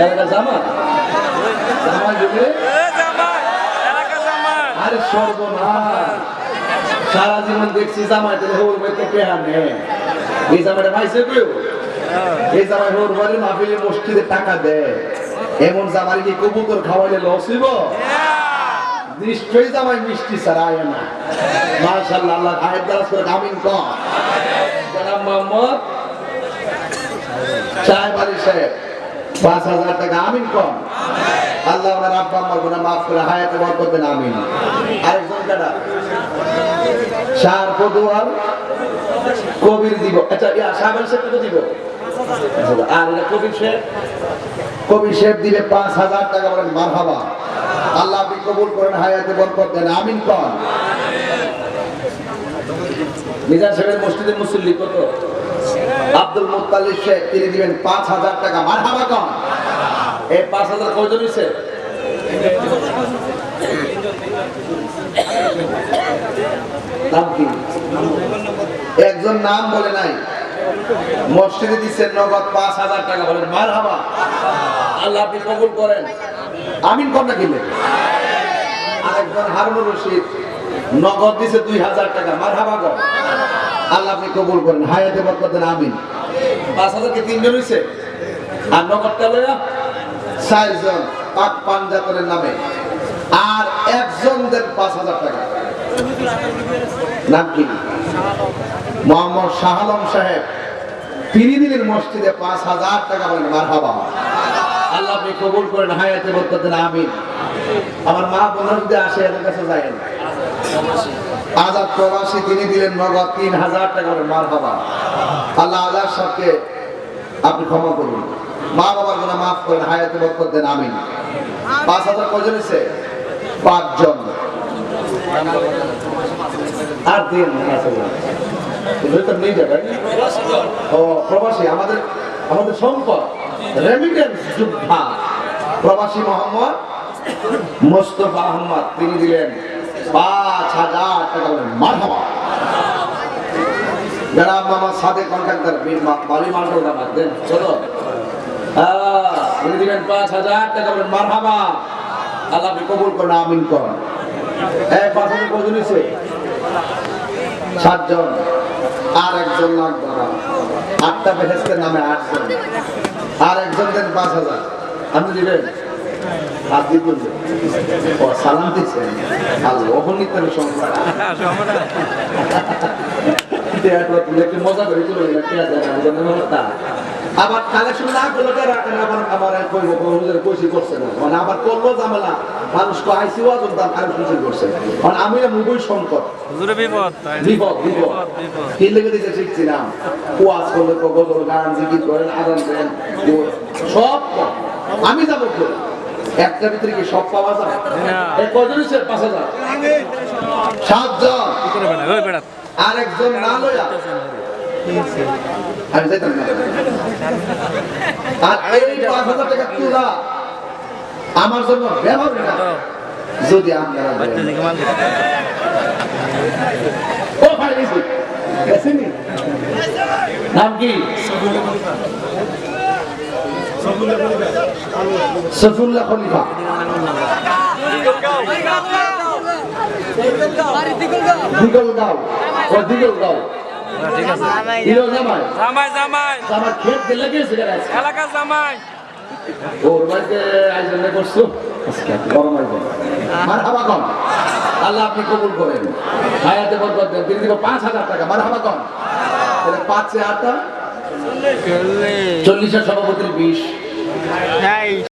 এলাকা জামাত জামাই দিবে আরে সর্বনাশ সারা জীবন দেখছি জামাইতে হোর বাইতে পেহা নে এই জামাইটা পাইছে কেউ এই জামাই হোর বাড়ি মাহফিলে মসজিদে টাকা দেয় এমন জামাই কি কবুতর খাওয়াইলে লস হইব নিশ্চয়ই জামাই মিষ্টি ছাড়া আয় না মাশাআল্লাহ আল্লাহ আয়াত দ্বারা করে আমিন কম জনাব মোহাম্মদ সাহেব আলী সাহেব ৫,০০০ টাকা আমিন কম আল্লাহ ওনার আব্বা আম্মার গুনাহ মাফ করে হায়াতে বরকত দেন আমিন আরেকজন কাটা শাহ পদুয়ার কবির দিব আচ্ছা ইয়া সাহেব আলী সাহেব কত দিব আর এটা কবির সাহেব দিবে ৫,০০০ টাকা বলেন মারহাবা আল্লাহ আপনি কবুল করেন হায়াতে বরকত দেন আমিন কন মিজান সাহেবের মসজিদের মুসল্লি কত আব্দুল মুত্তালিব শেখ তিনি দিবেন ৫,০০০ টাকা মারহাবা কন এই ৫,০০০ কয়জন হইছে নাম কি একজন নাম বলে নাই মসজিদে দিচ্ছেন নগদ ৫,০০০ টাকা বলেন মারহাবা আল্লাহ আপনি কবুল করেন আমিন কম না কিনলেন আরেকজন হারুনুর রশিদ নগদ দিছে ২,০০০ টাকা মারহাবা কর আল্লাহ আপনি কবুল করেন হায়াতে বরকত দেন আমিন ৫,০০০ কে তিনজন হইছে আর নগদটা লইয়া ৪ জন পাক পাঞ্জাতনের নামে আর একজন দেন ৫,০০০ টাকা নাম কি মোহাম্মদ শাহ আলম সাহেব তিনি দিলেন মসজিদে ৫,০০০ টাকা বলেন মারহাবা আল্লাহ আপনি কবুল করেন হায়াতে বরকত দেন আমিন আমার মা বোনরা যদি আসে এদের কাছে যায়েন আজাদ প্রবাসী তিনি দিলেন নগদ ৩,০০০ টাকা বলেন মারহাবা আল্লাহ আল্লাহ সবকে আপনি ক্ষমা করুন মা বাবার গুনাহ মাফ করেন হায়াতে বরকত দেন আমিন ৫,০০০ কয়জন হইছে ৫ জন আর দিন প্রবাসী আমাদের সম্পদ রেমিটেন্স যোদ্ধা প্রবাসী মোহাম্মদ মোস্তফা আহমদ তিনি দিলেন ৫,০০০ টাকা বলেন মারহাবা জনাব মোহাম্মদ সাদেক কন্ট্রাক্টর বালি মান্ডল দামাত দেন চলো তিনি দিলেন ৫,০০০ টাকা বলেন মারহাবা আল্লাহ আপনি কবুল করেন আমিন করেন এই ৫,০০০ কজন হইছে ৭ জন আর একজন লাখ ধরা ৮টা বেহেশতের নামে ৮ জন আর একজন দেন ৫,০০০ আপনি দিবেন হাত দিয়ে বলবেন ও সালাম দিচ্ছেন আল্লাহ অগণিত সংখ্যা মজা করে চলে আবার কালেকশন না করলে রাখেন আবার কইসি করছে না মানে আবার করলো ঝামেলা মানুষ আইসি ওয়াজন দাম কালেকশন করছে মানে আমি মুবই সংকট বিপদ বিপদ বিপদ কি লেগে দিতে শিখছিলাম ওয়াজ করলে তো গজল গান জিকির করেন আদান দেন সব আমি যাবো তো একটা ভিতরে কি সব পাওয়া যায় এই কয়জন হইছে ৫,০০০ ৭ জন আরেকজন না লইয়া আমি যাইতাম না আর এই ৫,০০০ টাকা তুলা আমার জন্য ব্যবহার না যদি আপনারা ও ভাই গেছেনি নাম কি সফুল্লাহ খলিফা দিগলগাঁও ও দিগলগাঁও ঠিক আছে ইলো জামাই জামাই জামাই জামাই খেত দিলে গেছে এলাকা জামাই ওর বাড়িতে আয়োজন করছো আজকে গরম আইবে মারহাবা কম আল্লাহ আপনি কবুল করেন হায়াতে বরকত দেন তিনি দিব ৫,০০০ টাকা মারহাবা কম তাহলে ৫ এ ৮ 40 এর সভাপতির ২০